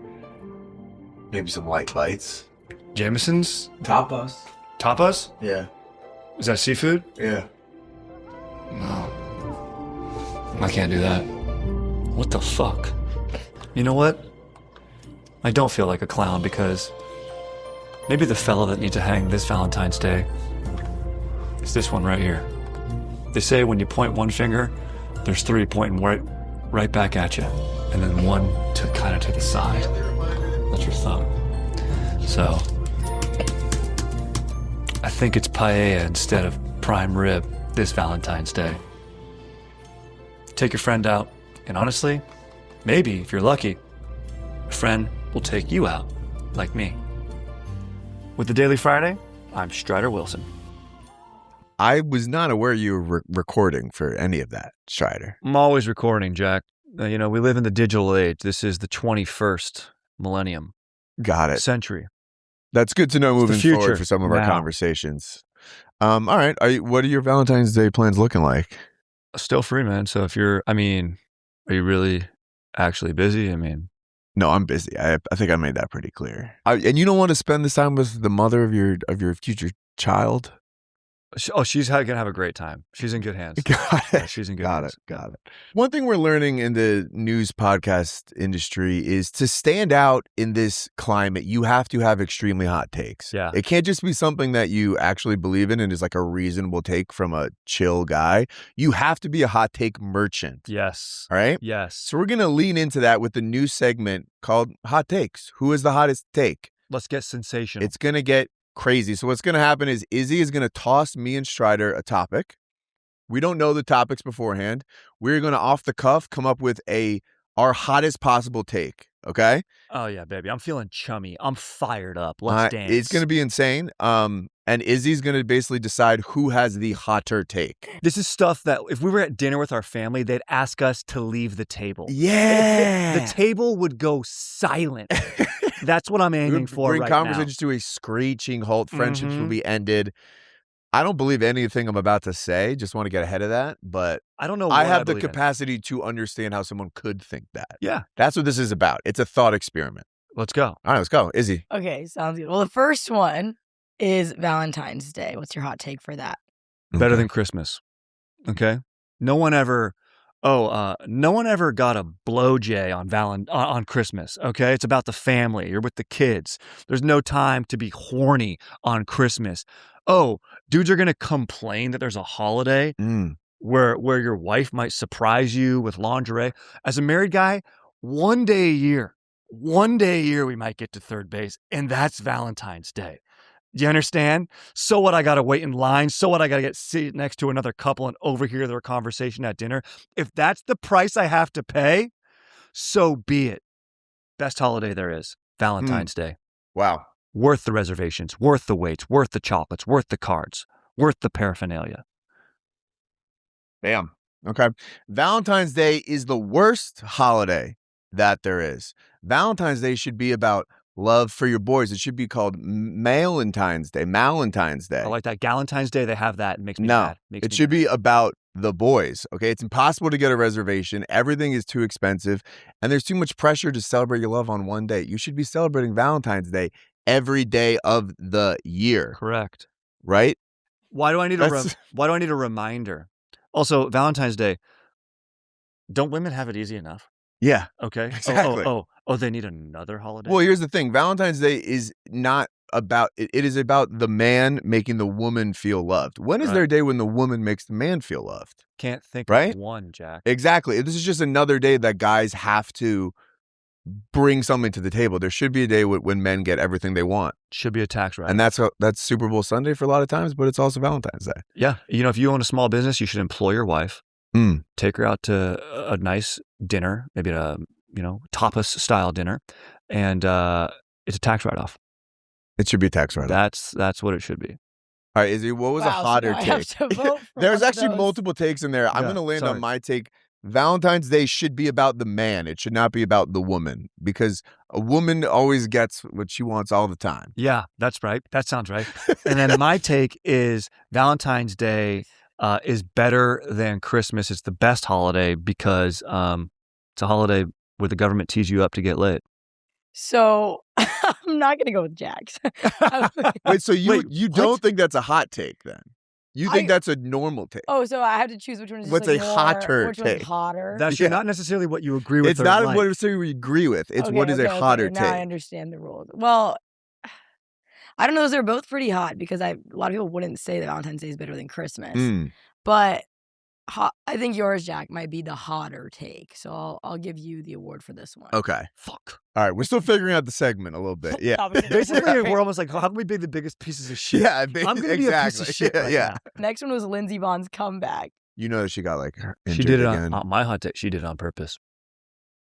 Maybe some light bites. Jameson's? Tapas. Tapas? Yeah. Is that seafood? Yeah. No. I can't do that. What the fuck? You know what? I don't feel like a clown because maybe the fella that needs to hang this Valentine's Day is this one right here. They say when you point one finger, there's 3 pointing right back at you, and then one to kind of to the side. That's your thumb. So I think it's paella instead of prime rib this Valentine's Day. Take your friend out, and honestly, maybe if you're lucky, a friend will take you out, like me. With the Daily Friday, I'm Strider Wilson. I was not aware you were recording for any of that, Strider. I'm always recording, Jack. We live in the digital age. This is the 21st millennium. Got it. Century. That's good to know It's the moving future forward for some of our now. conversations. All right. What are your Valentine's Day plans looking like? Still free, man. So if are you really actually busy? No, I'm busy. I think I made that pretty clear. And you don't want to spend this time with the mother of your future child? She's gonna have a great time. She's in good hands. Got Yeah, it. she's in good Got hands. it. Got it. One thing we're learning in the news podcast industry is to stand out in this climate, you have to have extremely hot takes. Yeah. It can't just be something that you actually believe in and is like a reasonable take from a chill guy. You have to be a hot take merchant. Yes. All right. Yes. So we're going to lean into that with the new segment called Hot Takes. Who is the hottest take? Let's get sensational. It's going to get crazy. So what's going to happen is Izzy is going to toss me and Strider a topic. We don't know the topics beforehand. We're going to off the cuff come up with our hottest possible take. Okay. Oh yeah, baby. I'm feeling chummy. I'm fired up. Let's dance. It's going to be insane. And Izzy's going to basically decide who has the hotter take. This is stuff that if we were at dinner with our family, they'd ask us to leave the table. Yeah. The table would go silent. That's what I'm aiming for Bring right conversations to a screeching halt. Friendships will be ended. I don't believe anything I'm about to say. Just want to get ahead of that. But now. I don't know. I what have the believe in. capacity to understand how someone could think that. Yeah. That's what this is about. It's a thought experiment. Let's go. All right, let's go. Izzy. Okay, sounds good. Well, the first one is Valentine's Day. What's your hot take for that? Better than Christmas. Okay. No one ever got a blowjay on Christmas. Okay. It's about the family. You're with the kids. There's no time to be horny on Christmas. Oh, dudes are going to complain that there's a holiday where your wife might surprise you with lingerie. As a married guy, one day a year we might get to third base, and that's Valentine's Day. Do you understand? So what? I got to wait in line. So what? I got to get seated next to another couple and overhear their conversation at dinner. If that's the price I have to pay, so be it. Best holiday there is, Valentine's Day. Wow. Worth the reservations, worth the waits, worth the chocolates, worth the cards, worth the paraphernalia. Bam. Okay. Valentine's Day is the worst holiday that there is. Valentine's Day should be about love for your boys. It should be called Malentine's Day. Malentine's Day. I like that. Galentine's Day, they have that. It makes me No, mad. it should be about the boys. Okay. It's impossible to get a reservation. Everything is too expensive. And there's too much pressure to celebrate your love on one day. You should be celebrating Valentine's Day every day of the year. Correct. Right? Why do I need a reminder? Also, Valentine's Day, don't women have it easy enough? Yeah. Okay. Exactly. Oh, they need another holiday? Well, here's the thing. Valentine's Day is not about, it is about the man making the woman feel loved. When is there a day when the woman makes the man feel loved? Can't think Right? of one, Jack. Exactly. This is just another day that guys have to bring something to the table. There should be a day when men get everything they want. Should be a tax write-off. And that's Super Bowl Sunday for a lot of times, but it's also Valentine's Day. Yeah. You know, if you own a small business, you should employ your wife, take her out to a nice dinner, maybe a tapas style dinner, and it's a tax write-off. It should be a tax write-off. That's what it should be. All right, Izzy, what was a hotter I have take? to vote for There's one of actually those. multiple takes in there. I'm Yeah, going to land sorry. on my take. Valentine's Day should be about the man. It should not be about the woman, because a woman always gets what she wants all the time. Yeah, that's right. That sounds right. And then my take is Valentine's Day is better than Christmas. It's the best holiday because it's a holiday where the government tees you up to get lit. So I'm not going to go with Jack's. Wait, so you Wait, don't what? think that's a hot take then? You think that's a normal take? Oh, so I have to choose which one is just What's like a more, hotter which take? one's hotter. That's Yeah. not necessarily what you agree with. It's or not like. what we agree with. It's what is a hotter Now I take. understand the rules. Well, I don't know. Those are both pretty hot because a lot of people wouldn't say that Valentine's Day is better than Christmas. But I think yours, Jack, might be the hotter take. So I'll give you the award for this one. Okay. Fuck. All right. We're still figuring out the segment a little bit. Yeah. Basically, we're almost like, how can we be the biggest pieces of shit? Yeah. I'm going to be a piece of shit right Yeah. now. Next one was Lindsey Vonn's comeback. You know that she got like injured She did it again. on my hot take. She did it on purpose.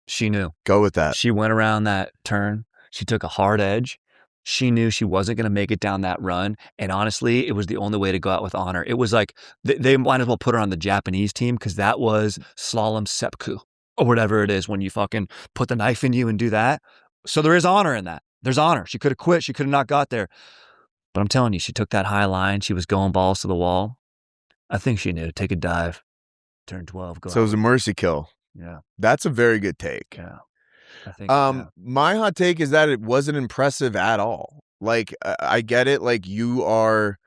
She knew. Go with that. She went around that turn. She took a hard edge. She knew she wasn't going to make it down that run. And honestly, it was the only way to go out with honor. It was like they might as well put her on the Japanese team because that was slalom seppuku or whatever it is when you fucking put the knife in you and do that. So there is honor in that. There's honor. She could have quit. She could have not got there. But I'm telling you, she took that high line. She was going balls to the wall. I think she knew. Take a dive. Turn 12. Go So it was a mercy kill. Yeah. That's a very good take. Yeah. I think. My hot take is that it wasn't impressive at all. Like, I get it. Like, you are,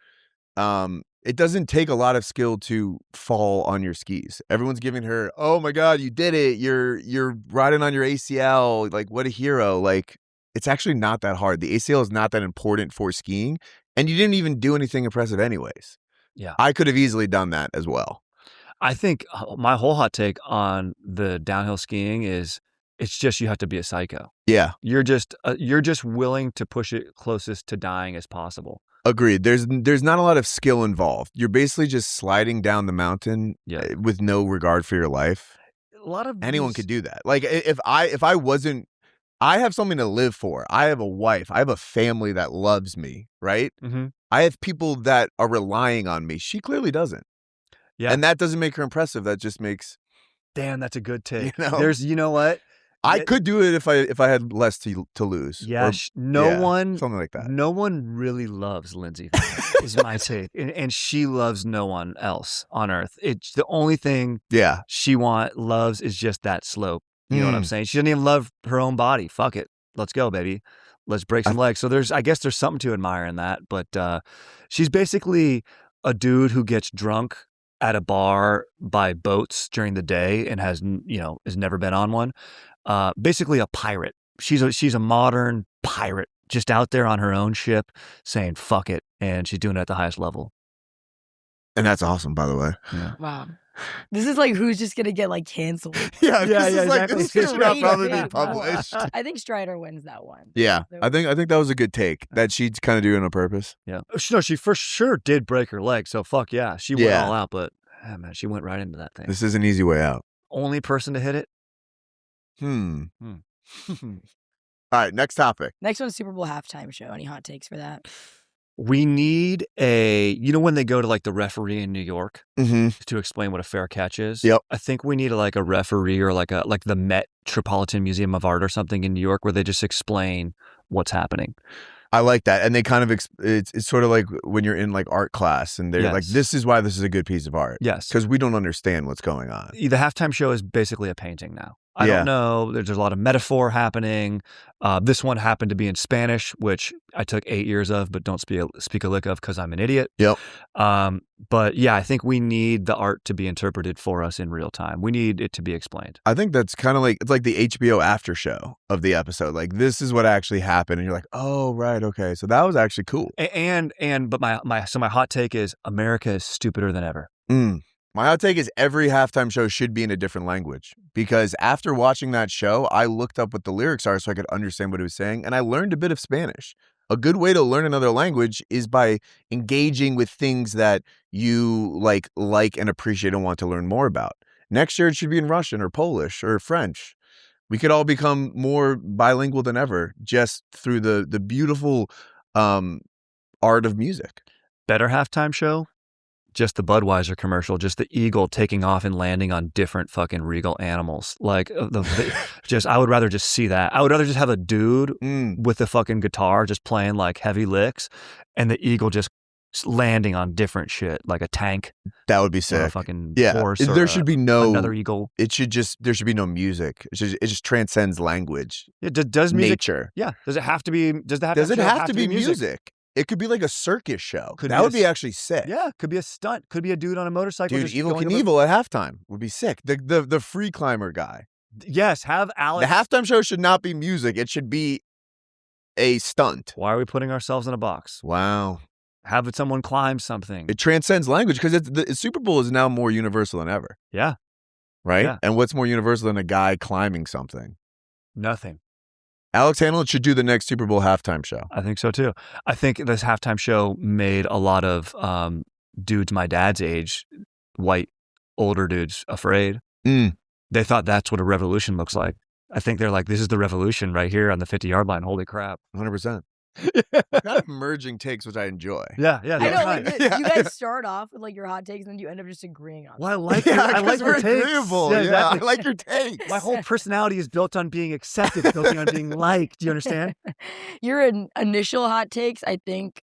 it doesn't take a lot of skill to fall on your skis. Everyone's giving her, "Oh my God, you did it! You're riding on your ACL. Like, what a hero!" Like, it's actually not that hard. The ACL is not that important for skiing, and you didn't even do anything impressive, anyways. Yeah, I could have easily done that as well. I think my whole hot take on the downhill skiing is it's just you have to be a psycho. Yeah, You're just willing to push it closest to dying as possible. agreed. There's not a lot of skill involved. You're basically just sliding down the mountain with no regard for your life. A lot of Anyone could do that. Like if I wasn't, I have something to live for. I have a wife. I have a family that loves me, right? Mm-hmm. I have people that are relying on me. She clearly doesn't. Yeah. And that doesn't make her impressive. That just makes, Damn, that's a good take. You know? You know what? I could do it if I had less to lose. Yeah, Or- something like that. No one really loves Lindsay. Is my take, and she loves no one else on earth. It's the only thing Yeah. she loves is just that slope. You know what I'm saying? She doesn't even love her own body. Fuck it, let's go, baby. Let's break some legs. So I guess there's something to admire in that. But she's basically a dude who gets drunk at a bar by boats during the day and has never been on one. Basically a pirate. She's a modern pirate, just out there on her own ship saying fuck it, and she's doing it at the highest level. And that's awesome, by the way. Yeah. Wow. This is like who's just gonna get like canceled. Yeah, Yeah, this is like exactly. this should not Straight probably up, be published. I think Strider wins that one. Yeah, I think that was a good take. That she's kind of doing it on purpose. Yeah. No, she for sure did break her leg. So fuck yeah, she went all out. But man, she went right into that thing. This is an easy way out. Only person to hit it. All right, next topic. Next one's Super Bowl halftime show. Any hot takes for that? We need when they go to like the referee in New York Mm-hmm. to explain what a fair catch is. Yep. I think we need a referee or like the Metropolitan Museum of Art or something in New York where they just explain what's happening. I like that, and they kind of it's sort of like when you're in like art class, and they're like, "This is why this is a good piece of art." Yes, because we don't understand what's going on. The halftime show is basically a painting now. I don't know. There's a lot of metaphor happening. This one happened to be in Spanish, which I took 8 years of, but don't speak a lick of because I'm an idiot. Yep. But yeah, I think we need the art to be interpreted for us in real time. We need it to be explained. I think that's kind of like, it's like the HBO after show of the episode. Like, this is what actually happened, and you're like, oh right, okay, so that was actually cool. But my hot take is America is stupider than ever. My hot take is every halftime show should be in a different language, because after watching that show, I looked up what the lyrics are so I could understand what he was saying, and I learned a bit of Spanish. A good way to learn another language is by engaging with things that you like and appreciate and want to learn more about. Next year, it should be in Russian or Polish or French. We could all become more bilingual than ever just through the beautiful art of music. Better halftime show? Just the Budweiser commercial, just the eagle taking off and landing on different fucking regal animals. Like I would rather just see that. I would rather just have a dude with the fucking guitar just playing like heavy licks, and the eagle just landing on different shit, like a tank. That would be sick. Or a fucking horse. There should be another eagle. There should be no music. It just transcends language. Does music, nature? Yeah. Does it have to be? Does it have to be music? It could be like a circus show. That would be actually sick. Yeah, could be a stunt. Could be a dude on a motorcycle. Dude, Evel Knievel at halftime would be sick. The free climber guy. Yes, have Alex. The halftime show should not be music. It should be a stunt. Why are we putting ourselves in a box? Wow. Have someone climb something. It transcends language, because the Super Bowl is now more universal than ever. Yeah. Right? Yeah. And what's more universal than a guy climbing something? Nothing. Alex Hanlon should do the next Super Bowl halftime show. I think so too. I think this halftime show made a lot of dudes my dad's age, white, older dudes, afraid. They thought that's what a revolution looks like. I think they're like, this is the revolution right here on the 50-yard line. Holy crap. 100%. Kind of merging takes, which I enjoy. Yeah. I know, like, you guys start off with like your hot takes, and then you end up just agreeing on. Well, I like your takes. Agreeable. Yeah, exactly. I like your takes. My whole personality is built on being accepted, built on being liked. Do you understand? Your initial hot takes, I think.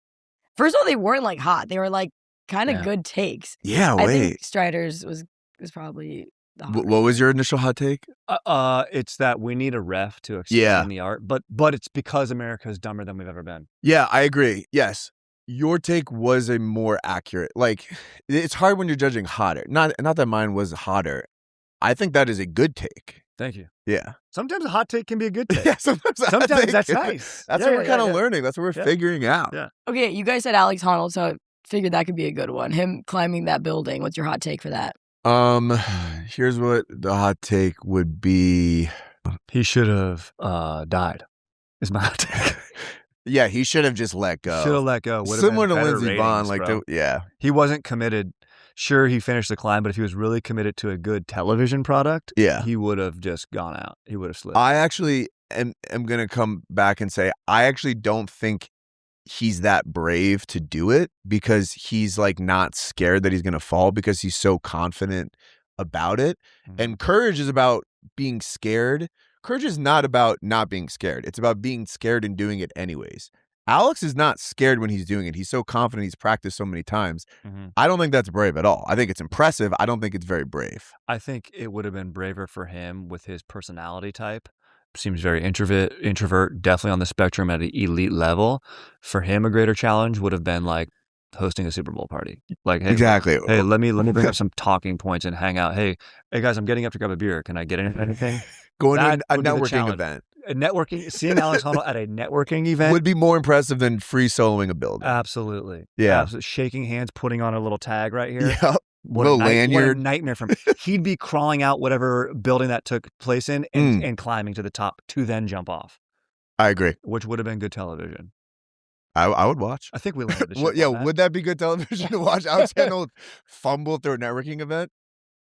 First of all, they weren't like hot; they were like kind of good takes. Yeah, I think Strider's was probably. What was your initial hot take? It's that we need a ref to explain the art, but it's because America is dumber than we've ever been. Yeah, I agree. Yes. Your take was a more accurate. Like, it's hard when you're judging hotter. Not that mine was hotter. I think that is a good take. Thank you. Yeah. Sometimes a hot take can be a good take. Yeah, sometimes that's nice. That's what we're kind of learning. That's what we're figuring out. Yeah. Okay, you guys said Alex Honnold, so I figured that could be a good one. Him climbing that building. What's your hot take for that? Here's what the hot take would be. He should have died, is my hot take. Yeah, he should have just let go. Should have let go. Would've Similar been to better Lindsey ratings, Vonn. bro. Yeah. He wasn't committed. Sure, he finished the climb, but if he was really committed to a good television product, Yeah. he would have just gone out. He would have slipped. I actually am going to come back and say, I actually don't think he's that brave to do it because he's like not scared that he's going to fall because he's so confident about it. And courage is about being scared. Courage is not about not being scared. It's about being scared and doing it anyways. Alex is not scared when he's doing it. He's so confident. He's practiced so many times. I don't think that's brave at all. I think it's impressive. I don't think it's very brave. I think it would have been braver for him with his personality type. Seems very introvert, definitely on the spectrum at an elite level. For him, a greater challenge would have been like hosting a Super Bowl party. Like, hey, Exactly. Hey, let me bring up some talking points and hang out. Hey guys, I'm getting up to grab a beer. Can I get in anything? Going to That a would be the networking challenge. event Seeing Alex Honnold at a networking event would be more impressive than free soloing a building. Absolutely. Yeah. Absolutely. Shaking hands, putting on a little tag right here. Yep. What Little a lanyard. nightmare for me. He'd be crawling out whatever building that took place in and climbing to the top to then jump off, I agree. which would have been good television. I would watch. I think we landed the ship Well, yeah, on that. would that be good television to watch? Alex Honnold fumble through a networking event?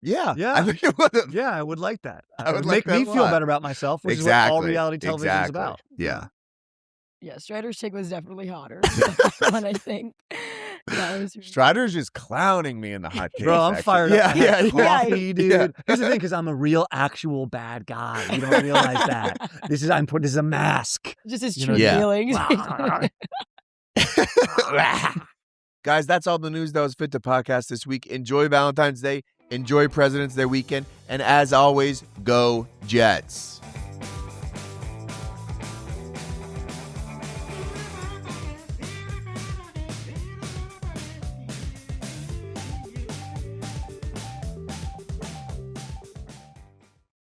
Yeah. Yeah. I think it would have. Yeah, I would like that. I It would make like that me a feel lot. better about myself, which Exactly. is what all reality television is Exactly. about. Yeah. Yeah, Strider's take was definitely hotter. That one, I think. That was really Strider's just clowning me in the hot take. Bro, I'm section. fired up. Yeah, I yeah, had coffee, dude. yeah. Here's the thing, because I'm a real, actual bad guy. You don't realize that. This is a mask. just his You know, true yeah. feelings. Guys, that's all the news that was fit to podcast this week. Enjoy Valentine's Day. Enjoy President's Day weekend. And as always, go Jets.